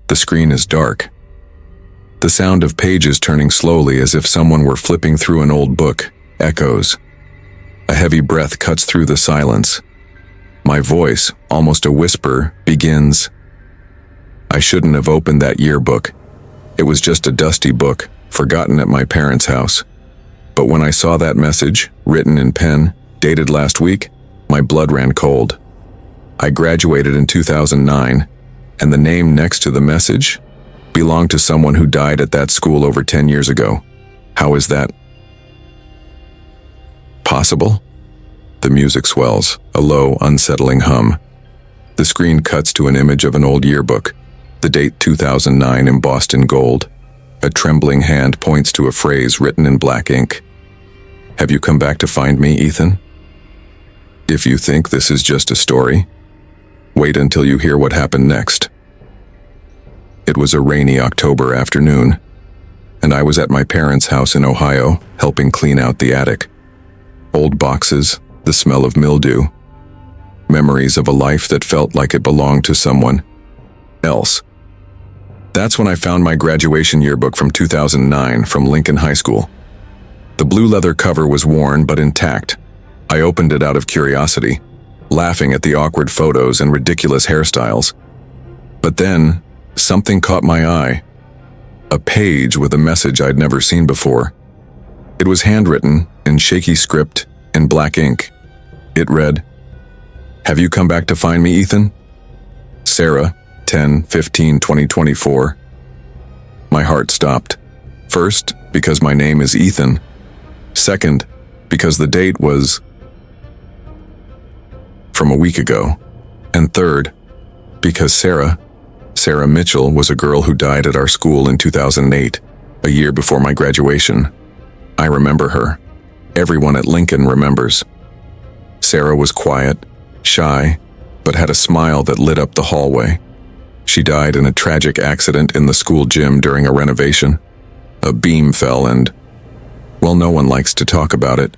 The screen is dark. The sound of pages turning slowly as if someone were flipping through an old book echoes. A heavy breath cuts through the silence. My voice, almost a whisper, begins. I shouldn't have opened that yearbook. It was just a dusty book, forgotten at my parents' house. But when I saw that message, written in pen, dated last week, my blood ran cold. I graduated in 2009, and the name next to the message belonged to someone who died at that school over 10 years ago. How is that possible? The music swells, a low, unsettling hum. The screen cuts to an image of an old yearbook, the date 2009 embossed in gold. A trembling hand points to a phrase written in black ink. Have you come back to find me, Ethan? If you think this is just a story, wait until you hear what happened next. It was a rainy October afternoon, and I was at my parents' house in Ohio, helping clean out the attic. Old boxes, the smell of mildew, memories of a life that felt like it belonged to someone else. That's when I found my graduation yearbook from 2009 from Lincoln High School. The blue leather cover was worn but intact. I opened it out of curiosity, laughing at the awkward photos and ridiculous hairstyles. But then, something caught my eye. A page with a message I'd never seen before. It was handwritten, in shaky script, in black ink. It read, "Have you come back to find me, Ethan? Sarah, 10/15/2024. My heart stopped. First, because my name is Ethan. Second, because the date was from a week ago. And third, because Sarah Mitchell was a girl who died at our school in 2008, a year before my graduation. I remember her. Everyone at Lincoln remembers. Sarah was quiet, shy, but had a smile that lit up the hallway. She died in a tragic accident in the school gym during a renovation. A beam fell and, well, no one likes to talk about it.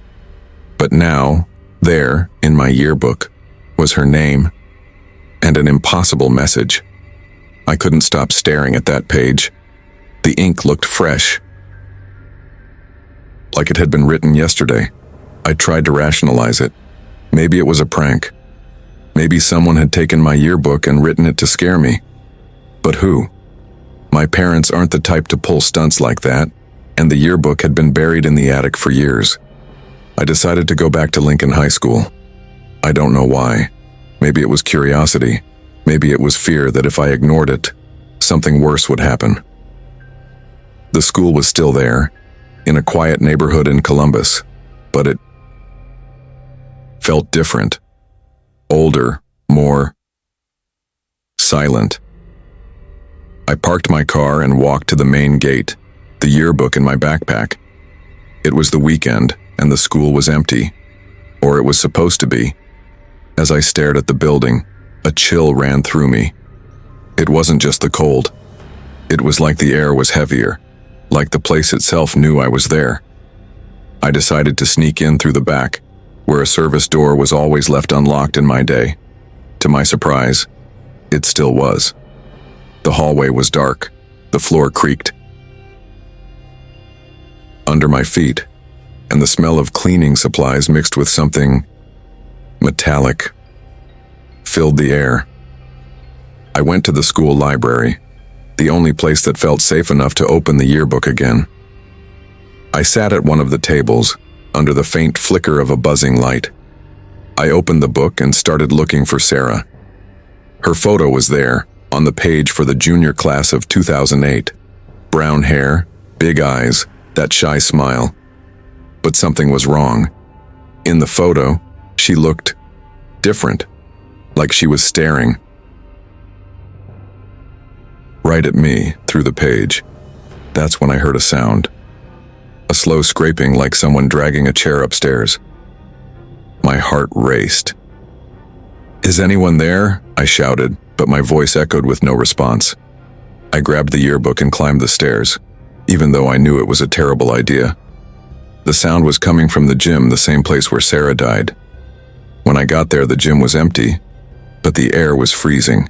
But now, there, in my yearbook, was her name, and an impossible message. I couldn't stop staring at that page. The ink looked fresh, like it had been written yesterday. I tried to rationalize it. Maybe it was a prank. Maybe someone had taken my yearbook and written it to scare me. But who? My parents aren't the type to pull stunts like that, and the yearbook had been buried in the attic for years. I decided to go back to Lincoln High School. I don't know why. Maybe it was curiosity. Maybe it was fear that if I ignored it, something worse would happen. The school was still there, in a quiet neighborhood in Columbus, but it felt different. Older, more silent. I parked my car and walked to the main gate, the yearbook in my backpack. It was the weekend, and the school was empty. Or it was supposed to be. As I stared at the building, a chill ran through me. It wasn't just the cold. It was like the air was heavier, like the place itself knew I was there. I decided to sneak in through the back, where a service door was always left unlocked in my day. To my surprise, it still was. The hallway was dark. The floor creaked under my feet, and the smell of cleaning supplies mixed with something metallic filled the air. I went to the school library, the only place that felt safe enough to open the yearbook again. I sat at one of the tables, under the faint flicker of a buzzing light. I opened the book and started looking for Sarah. Her photo was there, on the page for the junior class of 2008. Brown hair, big eyes, that shy smile. But something was wrong. In the photo, she looked different, like she was staring right at me through the page. That's when I heard a sound. A slow scraping like someone dragging a chair upstairs. My heart raced. "Is anyone there?" I shouted, but my voice echoed with no response. I grabbed the yearbook and climbed the stairs, even though I knew it was a terrible idea. The sound was coming from the gym, the same place where Sarah died. When I got there, the gym was empty, but the air was freezing.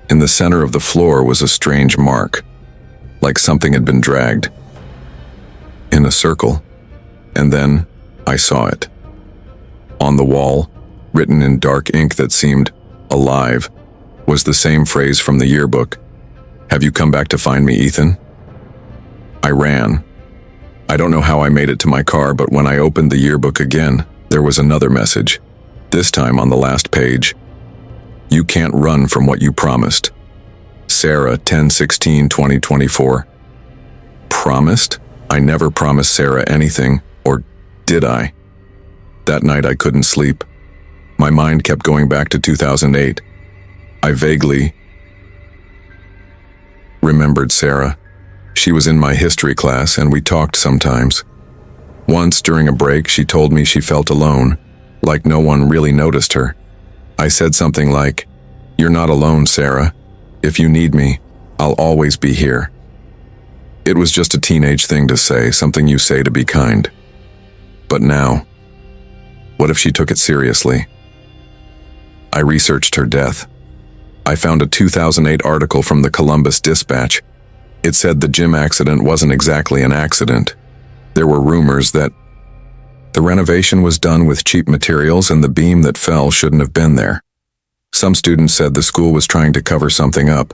In the center of the floor was a strange mark, like something had been dragged in a circle. And then I saw it. On the wall, written in dark ink that seemed alive, was the same phrase from the yearbook. "Have you come back to find me, Ethan?" I ran. I don't know how I made it to my car, but when I opened the yearbook again, there was another message, this time on the last page. "You can't run from what you promised. Sarah, 10/16/2024. Promised? I never promised Sarah anything, or did I? That night I couldn't sleep. My mind kept going back to 2008. I vaguely remembered Sarah. She was in my history class and we talked sometimes. Once during a break, she told me she felt alone, like no one really noticed her. I said something like, "You're not alone, Sarah. If you need me, I'll always be here." It was just a teenage thing to say, something you say to be kind. But now, what if she took it seriously? I researched her death. I found a 2008 article from the Columbus Dispatch. It said the gym accident wasn't exactly an accident. There were rumors that the renovation was done with cheap materials and the beam that fell shouldn't have been there. Some students said the school was trying to cover something up,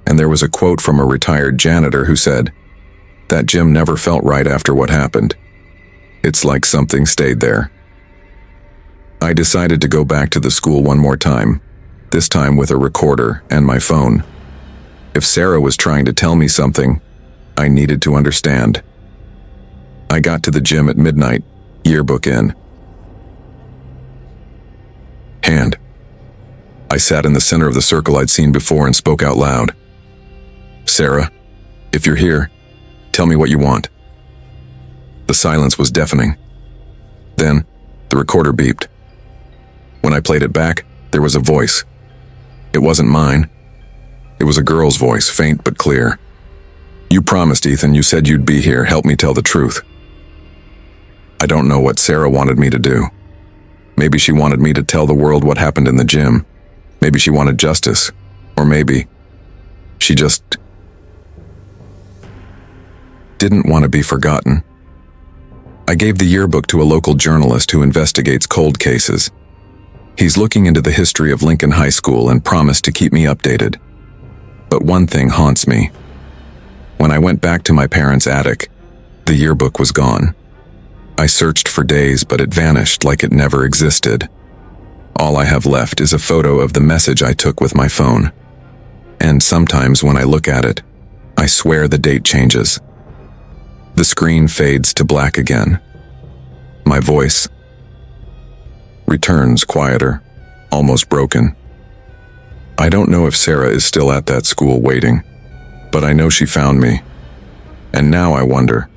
and there was a quote from a retired janitor who said, "That gym never felt right after what happened. It's like something stayed there." I decided to go back to the school one more time, this time with a recorder and my phone. If Sarah was trying to tell me something, I needed to understand. I got to the gym at midnight, yearbook in hand. I sat in the center of the circle I'd seen before and spoke out loud. "Sarah, if you're here, tell me what you want." The silence was deafening. Then, the recorder beeped. When I played it back, there was a voice. It wasn't mine. It was a girl's voice, faint but clear. "You promised, Ethan. You said you'd be here. Help me tell the truth." I don't know what Sarah wanted me to do. Maybe she wanted me to tell the world what happened in the gym. Maybe she wanted justice. Or maybe she just didn't want to be forgotten. I gave the yearbook to a local journalist who investigates cold cases. He's looking into the history of Lincoln High School and promised to keep me updated. But one thing haunts me. When I went back to my parents' attic, the yearbook was gone. I searched for days, but it vanished like it never existed. All I have left is a photo of the message I took with my phone. And sometimes when I look at it, I swear the date changes. The screen fades to black again. My voice returns quieter, almost broken. I don't know if Sarah is still at that school waiting, but I know she found me. And now I wonder,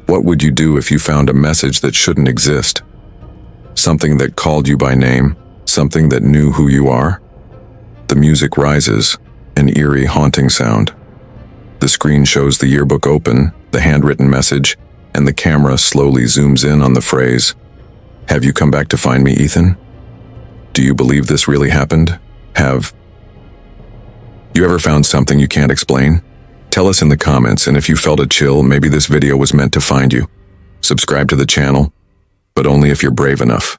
what would you do if you found a message that shouldn't exist? Something that called you by name, something that knew who you are? The music rises, an eerie, haunting sound. The screen shows the yearbook open, the handwritten message, and the camera slowly zooms in on the phrase, "Have you come back to find me, Ethan?" Do you believe this really happened? Have you ever found something you can't explain? Tell us in the comments, and if you felt a chill, maybe this video was meant to find you. Subscribe to the channel, but only if you're brave enough.